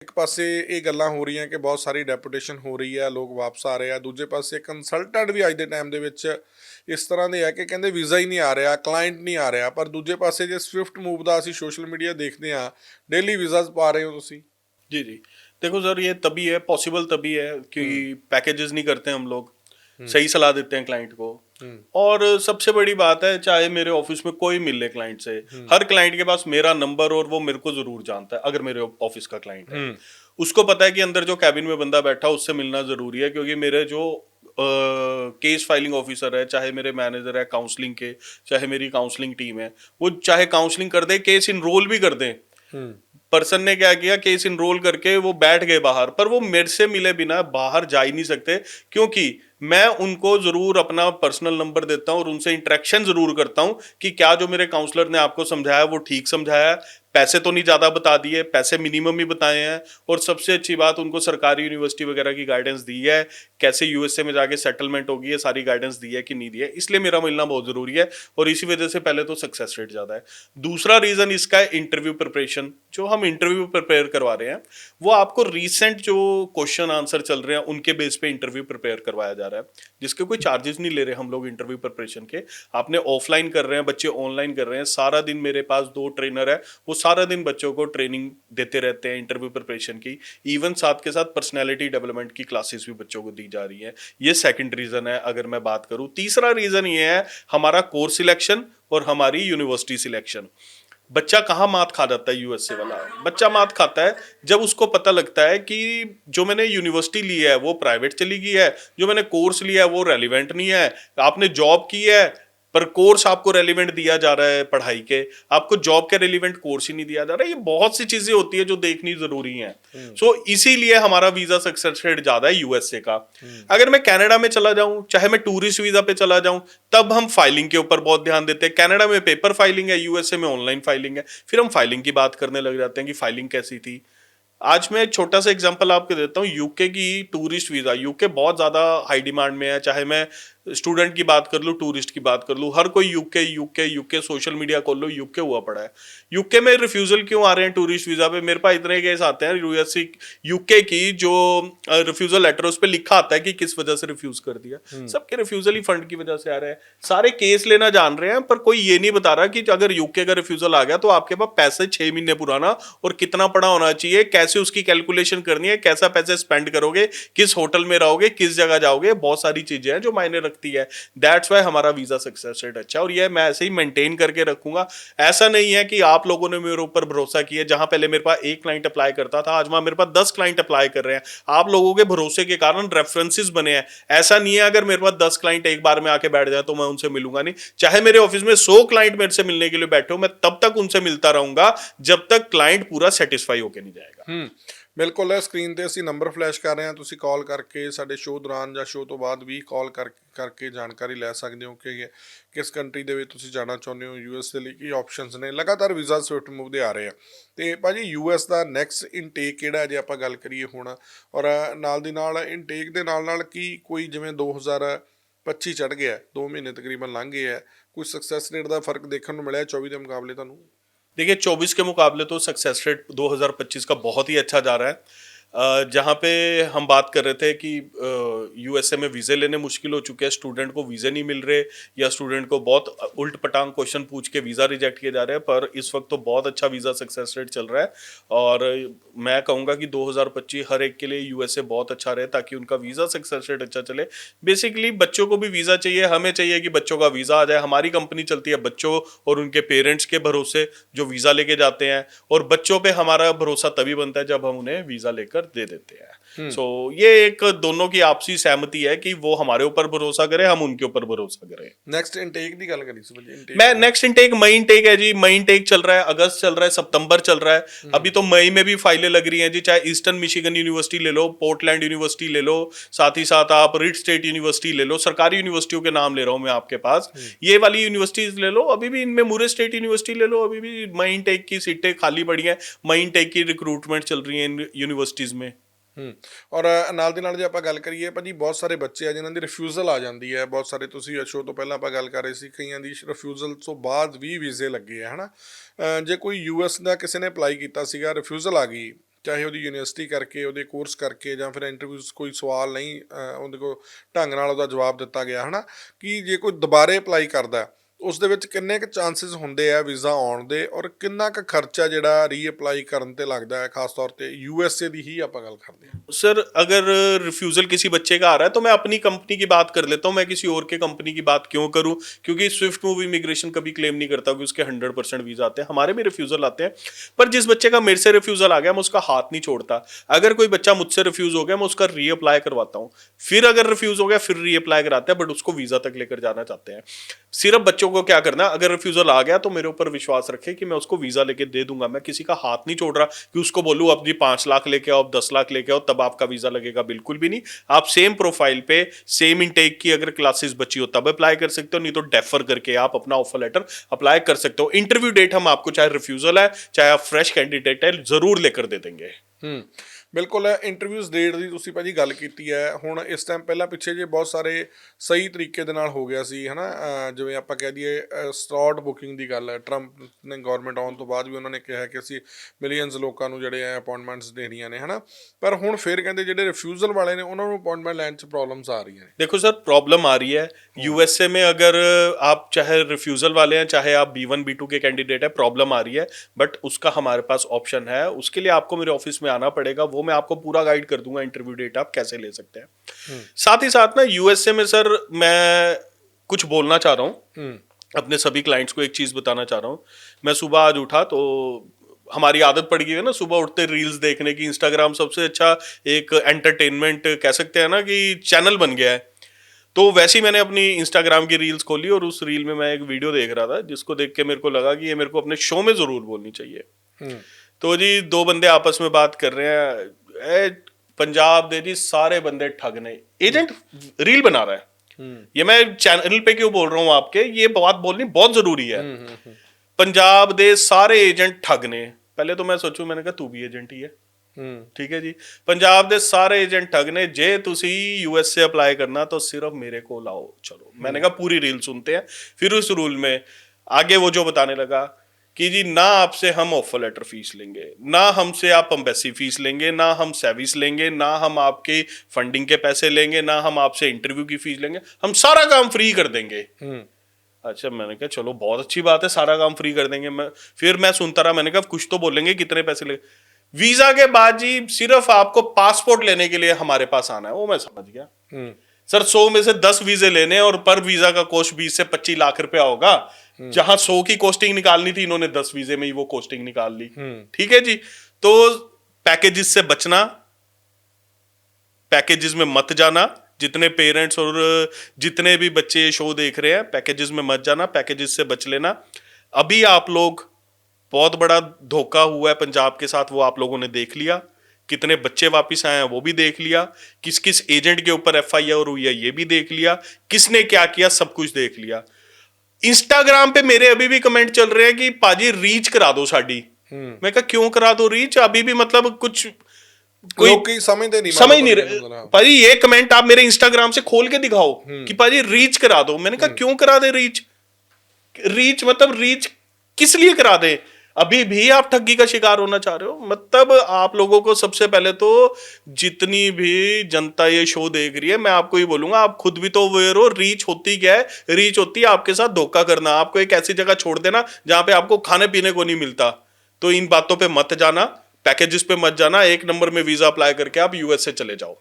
ਇੱਕ ਪਾਸੇ ਇਹ ਗੱਲਾਂ ਹੋ ਰਹੀਆਂ ਕਿ ਬਹੁਤ ਸਾਰੀ ਡੈਪੂਟੇਸ਼ਨ ਹੋ ਰਹੀ ਹੈ, ਲੋਕ ਵਾਪਸ ਆ ਰਹੇ ਆ। ਦੂਜੇ ਪਾਸੇ ਕੰਸਲਟੈਂਟ ਵੀ ਅੱਜ ਦੇ ਟਾਈਮ ਦੇ ਵਿੱਚ ਇਸ ਤਰ੍ਹਾਂ ਦੇ ਆ ਕਿ ਕਹਿੰਦੇ ਵੀਜ਼ਾ ਹੀ ਨਹੀਂ ਆ ਰਿਹਾ, ਕਲਾਇੰਟ ਨਹੀਂ ਆ ਰਿਹਾ। ਪਰ ਦੂਜੇ ਪਾਸੇ ਜੇ ਸਵਿਫਟ मूव ਦਾ ਅਸੀਂ ਸੋਸ਼ਲ ਮੀਡੀਆ ਦੇਖਦੇ ਹਾਂ, ਡੇਲੀ ਵੀਜ਼ਾਸ ਪਾ ਰਹੇ ਹੋ ਤੁਸੀਂ। जी जी। देखो सर, ये तभी है पॉसिबल, तभी है कि पैकेजेस नहीं करते हम लोग, सही सलाह देते हैं क्लाइंट को। और सबसे बड़ी बात है, चाहे मेरे ऑफिस में कोई मिले क्लाइंट से, हर क्लाइंट के पास मेरा नंबर और वो मेरे को जरूर जानता है। अगर मेरे ऑफिस का क्लाइंट है, उसको पता है कि अंदर जो कैबिन में बंदा बैठा उससे मिलना जरूरी है, क्योंकि मेरे जो केस फाइलिंग ऑफिसर है, चाहे मेरे मैनेजर है काउंसलिंग के, चाहे मेरी काउंसलिंग टीम है, वो चाहे काउंसलिंग कर दे, केस इनरोल भी कर दे। पर्सन ने क्या किया, केस इनरोल करके वो बैठ गए बाहर, पर वो मेरे से मिले बिना बाहर जा ही नहीं सकते, क्योंकि मैं उनको जरूर अपना पर्सनल नंबर देता हूं और उनसे इंटरेक्शन जरूर करता हूं कि क्या जो मेरे काउंसलर ने आपको समझाया वो ठीक समझाया, पैसे तो नहीं ज्यादा बता दिए, पैसे मिनिमम ही बताए हैं। और सबसे अच्छी बात, उनको सरकारी यूनिवर्सिटी वगैरह की गाइडेंस दी है, कैसे यूएसए में जाके सेटलमेंट होगी, ये सारी गाइडेंस दी है कि नहीं दी है। इसलिए मेरा मिलना बहुत जरूरी है, और इसी वजह से पहले तो सक्सेस रेट ज्यादा है। दूसरा रीजन इसका है इंटरव्यू प्रिपरेशन। जो हम इंटरव्यू प्रिपेयर करवा रहे हैं, वो आपको रिसेंट जो क्वेश्चन आंसर चल रहे हैं उनके बेस पे इंटरव्यू प्रिपेयर करवाया जा रहा है, जिसके कोई चार्जेस नहीं ले रहे हम लोग इंटरव्यू प्रिपरेशन के। आपने ऑफलाइन कर रहे हैं, बच्चे ऑनलाइन कर रहे हैं, सारा दिन मेरे पास 2 ट्रेनर है, वो सारा दिन बच्चों को ट्रेनिंग देते रहते हैं इंटरव्यू प्रिपरेशन की। इवन साथ के साथ पर्सनैलिटी डेवलपमेंट की क्लासेस भी बच्चों को दी जा रही है। ये सेकंड रीजन है अगर मैं बात करूं। तीसरा रीजन ये है हमारा कोर्स सिलेक्शन और हमारी यूनिवर्सिटी सिलेक्शन। बच्चा कहाँ मात खा जाता है यूएसए वाला? बच्चा मात खाता है जब उसको पता लगता है कि जो मैंने यूनिवर्सिटी ली है वो प्राइवेट चली गई है, जो मैंने कोर्स लिया है वो रेलिवेंट नहीं है। आपने जॉब की है पर कोर्स आपको रेलिवेंट दिया जा रहा है पढ़ाई के, आपको जॉब के रेलिवेंट कोर्स ही नहीं दिया जा रहा है। ये बहुत सी चीजें होती है जो देखनी जरूरी है। सो इसीलिए हमारा वीजा सक्सेस रेट ज्यादा है यूएसए का। अगर मैं कनाडा में चला जाऊं, चाहे मैं टूरिस्ट वीजा पे चला जाऊं, तब हम फाइलिंग के ऊपर बहुत ध्यान देते हैं। कनाडा में पेपर फाइलिंग है, यूएसए में ऑनलाइन फाइलिंग है। फिर हम फाइलिंग की बात करने लग जाते हैं कि फाइलिंग कैसी थी। आज मैं एक छोटा सा एग्जांपल आपको देता हूँ। यूके की टूरिस्ट वीजा, यूके बहुत ज्यादा हाई डिमांड में है। चाहे मैं स्टूडेंट की बात कर लूँ, टूरिस्ट की बात कर लूँ, हर कोई UK UK UK, social media खोल लो यूके हुआ पड़ा है। यूके में रिफ्यूजल क्यों आ रहे हैं टूरिस्ट वीजा पे? मेरे पास इतने केस आते हैं यूएससी यूके की जो रिफ्यूजल लेटर उस पर लिखा आता है कि किस वजह से रिफ्यूज कर दिया। सबके रिफ्यूजल ही फंड की वजह से आ रहे हैं। सारे केस लेना जान रहे हैं, पर कोई ये नहीं बता रहा कि अगर यूके का रिफ्यूजल आ गया तो आपके पास पैसे 6 महीने पुराना और कितना पड़ा होना चाहिए, कैसे उसकी कैलकुलेशन करनी है, कैसा पैसे स्पेंड करोगे, किस होटल में रहोगे, किस जगह जाओगे, बहुत सारी चीजें हैं जो मायने रखती है। दैट्स वाई हमारा वीजा सक्सेस रेट अच्छा है, और ये मैं ऐसे ही मेंटेन करके रखूंगा। ऐसा नहीं है कि आप लोगों ने मेरे ऊपर भरोसा किया, जहां पहले मेरे पास 1 क्लाइंट अप्लाई करता था, आज वहां मेरे पास 10 क्लाइंट अप्लाई कर रहे हैं। आप लोगों के भरोसे के कारण रेफरेंसेस बने हैं। ऐसा नहीं है अगर मेरे पास 10 क्लाइंट एक बार में आके बैठ जाए तो मैं उनसे मिलूंगा नहीं। चाहे मेरे ऑफिस में 100 क्लाइंट मेरे से मिलने के लिए बैठे हो, मैं तब तक उनसे मिलता रहूंगा जब तक क्लाइंट पूरा सेटिस्फाई होकर नहीं जाएगा। बिल्कुल है। स्क्रीन ਤੇ ਅਸੀਂ ਨੰਬਰ ਫਲੈਸ਼ ਕਰ ਰਹੇ ਹਾਂ, ਤੁਸੀਂ ਕਾਲ ਕਰਕੇ ਸਾਡੇ ਸ਼ੋਅ ਦੌਰਾਨ ਜਾਂ ਸ਼ੋਅ ਤੋਂ ਬਾਅਦ ਵੀ ਕਾਲ ਕਰਕੇ ਜਾਣਕਾਰੀ ਲੈ ਸਕਦੇ ਹੋ ਕਿ ਕਿਸ ਕੰਟਰੀ ਦੇ ਵਿੱਚ ਤੁਸੀਂ ਜਾਣਾ ਚਾਹੁੰਦੇ ਹੋ, ਯੂਐਸ ਦੇ ਲਈ ਕੀ ਆਪਸ਼ਨਸ ਨੇ। ਲਗਾਤਾਰ ਵੀਜ਼ਾ ਸਵਿਫਟ ਮੂਵ ਦੇ ਆ ਰਹੇ ਆ। ਤੇ ਭਾਜੀ ਯੂਐਸ ਦਾ ਨੈਕਸਟ ਇਨਟੇਕ ਕਿਹੜਾ ਜੇ ਆਪਾਂ ਗੱਲ ਕਰੀਏ ਹੁਣ, ਔਰ ਨਾਲ ਦੀ ਨਾਲ ਇਨਟੇਕ ਦੇ ਨਾਲ ਨਾਲ ਕੀ ਕੋਈ ਜਿਵੇਂ 2025 ਚੜ੍ਹ ਗਿਆ, 2 ਮਹੀਨੇ ਤਕਰੀਬਨ ਲੰਘ ਗਏ ਆ, ਕੋਈ ਸਕਸੈਸ ਰੇਟ ਦਾ ਫਰਕ ਦੇਖਣ ਨੂੰ मिला 24 ਦੇ मुकाबले ਤੁਹਾਨੂੰ? देखिए 24 के मुकाबले तो सक्सेस रेट 2025 का बहुत ही अच्छा जा रहा है। जहाँ पे हम बात कर रहे थे कि यूएसए में वीज़े लेने मुश्किल हो चुके हैं, स्टूडेंट को वीज़े नहीं मिल रहे, या स्टूडेंट को बहुत उल्ट पटांग क्वेश्चन पूछ के वीज़ा रिजेक्ट किए जा रहे हैं, पर इस वक्त तो बहुत अच्छा वीज़ा सक्सेस रेट चल रहा है। और मैं कहूँगा कि 2025 हर एक के लिए यूएसए बहुत अच्छा रहे, ताकि उनका वीज़ा सक्सेस रेट अच्छा चले। बेसिकली बच्चों को भी वीज़ा चाहिए, हमें चाहिए कि बच्चों का वीज़ा आ जाए। हमारी कंपनी चलती है बच्चों और उनके पेरेंट्स के भरोसे, जो वीज़ा लेके जाते हैं, और बच्चों पे हमारा भरोसा तभी बनता है जब हम उन्हें वीज़ा लेकर दे देते हैं। सो ये एक दोनों की आपसी सहमति है कि वो हमारे ऊपर भरोसा करे, हम उनके ऊपर भरोसा करें। नेक्स्ट इनटेक की गल करी सी मैं नेक्स्ट इनटेक मई इनटेक है जी। मई इनटेक चल रहा है, अगस्त चल रहा है, सितंबर चल रहा है। अभी तो मई में भी फाइलें लग रही हैं जी। चाहे ईस्टर्न मिशिगन यूनिवर्सिटी ले लो, पोर्टलैंड यूनिवर्सिटी ले लो, साथ ही साथ आप रिट स्टेट यूनिवर्सिटी ले लो। सरकारी यूनिवर्सिटियों के नाम ले रहा हूं मैं आपके पास। ये वाली यूनिवर्सिटीज ले लो, अभी भी इनमें मुरे स्टेट यूनिवर्सिटी ले लो, अभी भी मई इनटेक की सीटें खाली पड़ी हैं। मई इनटेक की रिक्रूटमेंट चल रही है इन यूनिवर्सिटीज में। ਔਰ ਨਾਲ ਦੀ ਨਾਲ ਜੇ ਆਪਾਂ ਗੱਲ ਕਰੀਏ ਭਾਜੀ, ਬਹੁਤ ਸਾਰੇ ਬੱਚੇ ਆ ਜਿਨ੍ਹਾਂ ਦੀ ਰਿਫਿਊਜ਼ਲ ਆ ਜਾਂਦੀ ਹੈ। ਬਹੁਤ ਸਾਰੇ ਤੁਸੀਂ ਸ਼ੋਅ ਤੋਂ ਪਹਿਲਾਂ ਆਪਾਂ ਗੱਲ ਕਰ ਰਹੇ ਸੀ, ਕਈਆਂ ਦੀ ਰਿਫਿਊਜ਼ਲ ਤੋਂ ਬਾਅਦ ਵੀ ਵੀਜ਼ੇ ਲੱਗੇ ਆ, ਹੈ ਨਾ। ਜੇ ਕੋਈ ਯੂਐਸ ਦਾ ਕਿਸੇ ਨੇ ਅਪਲਾਈ ਕੀਤਾ ਸੀਗਾ, ਰਿਫਿਊਜ਼ਲ ਆ ਗਈ, ਚਾਹੇ ਉਹਦੀ ਯੂਨੀਵਰਸਿਟੀ ਕਰਕੇ, ਉਹਦੇ ਕੋਰਸ ਕਰਕੇ, ਜਾਂ ਫਿਰ ਇੰਟਰਵਿਊਜ਼ ਕੋਈ ਸਵਾਲ ਨਹੀਂ ਉਹਦੇ ਕੋਲ ਢੰਗ ਨਾਲ ਉਹਦਾ ਜਵਾਬ ਦਿੱਤਾ ਗਿਆ ਹੈ ਨਾ, ਕਿ ਜੇ ਕੋਈ ਦੁਬਾਰੇ ਅਪਲਾਈ ਕਰਦਾ ਉਸ ਦੇ ਵਿੱਚ ਕਿੰਨੇ ਕੁ ਚਾਂਸਿਸ ਹੁੰਦੇ ਆ ਵੀਜ਼ਾ ਆਉਣ ਦੇ, ਔਰ ਕਿੰਨਾ ਕੁ ਖਰਚਾ ਜਿਹੜਾ ਰੀਅਪਲਾਈ ਕਰਨ ਤੇ ਲੱਗਦਾ ਹੈ, ਖਾਸ ਤੌਰ ਤੇ यूएसए ਦੀ ਹੀ ਆਪਾਂ ਗੱਲ ਕਰਦੇ ਹਾਂ। सर अगर रिफ्यूज़ल किसी बच्चे का आ रहा है तो मैं अपनी कंपनी की बात कर लेता हूँ, मैं किसी और के कंपनी की बात क्यों करूँ, क्योंकि स्विफ्ट मूव इमिग्रेशन कभी क्लेम नहीं करता कि उसके 100% वीज़ा आते हैं, हमारे भी रिफ्यूज़ल आते हैं। पर जिस बच्चे का मेरे से रिफ्यूज़ल आ गया मैं उसका हाथ नहीं छोड़ता। अगर कोई बच्चा मुझसे रिफ्यूज़ हो गया मैं उसका रीअप्लाई करवाता हूँ, फिर अगर रिफ्यूज़ हो गया फिर रीअप्लाई कराते हैं, बट उसको वीज़ा तक लेकर जाना चाहते हैं। सिर्फ बच्चों को क्या करना, अगर रिफ्यूज़ल आ गया तो मेरे ऊपर विश्वास रखे कि मैं उसको वीज़ा लेके दे दूंगा। मैं किसी का हाथ नहीं छोड़ रहा कि उसको बोलूँ अब जी 5 लाख लेके आओ, 10 लाख लेके आओ तब आपका वीज़ा लगेगा, बिल्कुल भी नहीं। आप सेम प्रोफाइल पे सेम इनटेक की अगर क्लासेस बची हो तब अप्लाई कर सकते हो, नहीं तो डेफर करके आप अपना ऑफर लेटर अप्लाई कर सकते हो। इंटरव्यू डेट हम आपको, चाहे रिफ्यूज़ल है चाहे आप फ्रेश कैंडिडेट है, जरूर लेकर दे देंगे। ਬਿਲਕੁਲ ਇੰਟਰਵਿਊਜ਼ ਡੇਟ ਦੀ ਤੁਸੀਂ ਭਾਜੀ ਗੱਲ ਕੀਤੀ ਹੈ। ਹੁਣ ਇਸ ਟਾਈਮ ਪਹਿਲਾਂ ਪਿੱਛੇ ਜੇ ਬਹੁਤ ਸਾਰੇ ਸਹੀ ਤਰੀਕੇ ਦੇ ਨਾਲ ਹੋ ਗਿਆ ਸੀ ਹੈ ਨਾ, ਜਿਵੇਂ ਆਪਾਂ ਕਹਿ ਦਈਏ ਸਲੌਟ ਬੁਕਿੰਗ ਦੀ ਗੱਲ ਹੈ। ਟਰੰਪ ਨੇ ਗਵਰਨਮੈਂਟ ਆਉਣ ਤੋਂ ਬਾਅਦ ਵੀ ਉਹਨਾਂ ਨੇ ਕਿਹਾ ਕਿ ਅਸੀਂ ਮਿਲੀਅਨਸ ਲੋਕਾਂ ਨੂੰ ਜਿਹੜੇ ਆ ਅਪਾਇੰਟਮੈਂਟਸ ਦੇਣੀਆਂ ਨੇ ਹੈ ਨਾ, ਪਰ ਹੁਣ ਫਿਰ ਕਹਿੰਦੇ ਜਿਹੜੇ ਰਿਫਿਊਜ਼ਲ ਵਾਲੇ ਨੇ ਉਹਨਾਂ ਨੂੰ ਅਪਾਇੰਟਮੈਂਟ ਲੈਣ 'ਚ ਪ੍ਰੋਬਲਮਸ ਆ ਰਹੀਆਂ ਨੇ। देखो सर प्रॉब्लम आ रही है यूएसए में, अगर आप चाहे रिफ्यूज़ल वाले हैं चाहे आप B1 B2 के कैंडिडेट है, प्रॉब्लम आ रही है, बट उसका हमारे पास ऑप्शन है। उसके लिए आपको मेरे ऑफिस में आना पड़ेगा, वो मैं आपको पूरा गाइड कर दूंगा इंटरव्यू डेट आप कैसे ले सकते हैं। साथ ही साथ ना यूएसए में सर मैं कुछ बोलना चाह रहा हूँ अपने सभी क्लाइंट्स को, एक चीज़ बताना चाह रहा हूँ। मैं सुबह आज उठा तो हमारी आदत पड़ गई है ना सुबह उठते रील्स देखने की। इंस्टाग्राम सबसे अच्छा एक एंटरटेनमेंट कह सकते हैं ना कि चैनल बन गया है। तो वैसे ही मैंने अपनी इंस्टाग्राम की रील्स खोली और उस रील में मैं एक वीडियो देख रहा था जिसको देख के मेरे को लगा कि ये मेरे को अपने शो में ज़रूर बोलनी चाहिए। तो जी 2 बंदे आपस में बात कर रहे हैं, पंजाब दे जी सारे बंदे ठग ने, एजेंट रील बना रहा है। ये मैं चैनल पे क्यों बोल रहा हूँ आपके, ये बात बोलनी बहुत ज़रूरी है। पंजाब दे सारे एजेंट ठग ने। पहले तो मैं सोचूं, मैंने कहा तू भी एजेंट ही है, ठीक है जी। पंजाब दे सारे एजेंट ठग ने, जे तुसी यूएसए अप्लाई करना तो सिर्फ मेरे को लाओ चलो। मैंने कहा पूरी रील सुनते हैं। फिर उस रूल में आगे वो जो बताने लगा कि जी ना आपसे हम ऑफर लेटर फीस लेंगे, ना हमसे आप एम्बेसी फीस लेंगे, ना हम सर्विस लेंगे, ना हम आपके फंडिंग के पैसे लेंगे, ना हम आपसे इंटरव्यू की फीस लेंगे, हम सारा काम फ्री कर देंगे। अच्छा, मैंने कहा चलो बहुत अच्छी बात है, सारा काम फ्री कर देंगे। फिर मैं सुनता रहा, मैंने कहा कुछ तो बोलेंगे, कितने पैसे लेंगे। वीजा के बाद जी सिर्फ आपको पासपोर्ट लेने के लिए हमारे पास आना है। वो मैं समझ गया सर, 100 में से 10 वीजे लेने और पर वीजा का कॉस्ट 20 से 25 लाख रुपया होगा। जहां 100 की कॉस्टिंग निकालनी थी इन्होंने 10 वीजे में ही वो कॉस्टिंग निकाल ली। ठीक है जी। तो पैकेजेस से बचना, पैकेजेस में मत जाना। जितने पेरेंट्स और जितने भी बच्चे ये शो देख रहे हैं, पैकेजेस में मत जाना, पैकेजेस से बच लेना। अभी आप लोग, बहुत बड़ा धोखा हुआ है पंजाब के साथ, वो आप लोगों ने देख लिया। कितने बच्चे वापस आए हैं वो भी देख लिया। किस किस एजेंट के ऊपर FIR हुई है ये भी देख लिया। किसने क्या किया सब कुछ देख लिया। इंस्टाग्राम पे मेरे अभी भी कमेंट चल रहे हैं कि पाजी रीच करा दो साड़ी। मैं कहा क्यों करा दो रीच, अभी भी मतलब कुछ कोई समझ नहीं रहे। पाजी ये कमेंट आप मेरे इंस्टाग्राम से खोल के दिखाओ कि पाजी रीच करा दो। मैंने कहा क्यों करा दे रीच, रीच मतलब रीच किस लिए करा दे। अभी भी आप ठगी का शिकार होना चाह रहे हो। मतलब आप लोगों को सबसे पहले तो, जितनी भी जनता ये शो देख रही है, मैं आपको ही बोलूंगा आप खुद भी तो अवेयर हो। रीच होती क्या है, रीच होती है आपके साथ धोखा करना, आपको एक ऐसी जगह छोड़ देना जहां पे आपको खाने पीने को नहीं मिलता। तो इन बातों पे मत जाना, पैकेजेस पे मत जाना। 1 नंबर में वीजा अप्लाई करके आप यूएस से चले जाओ।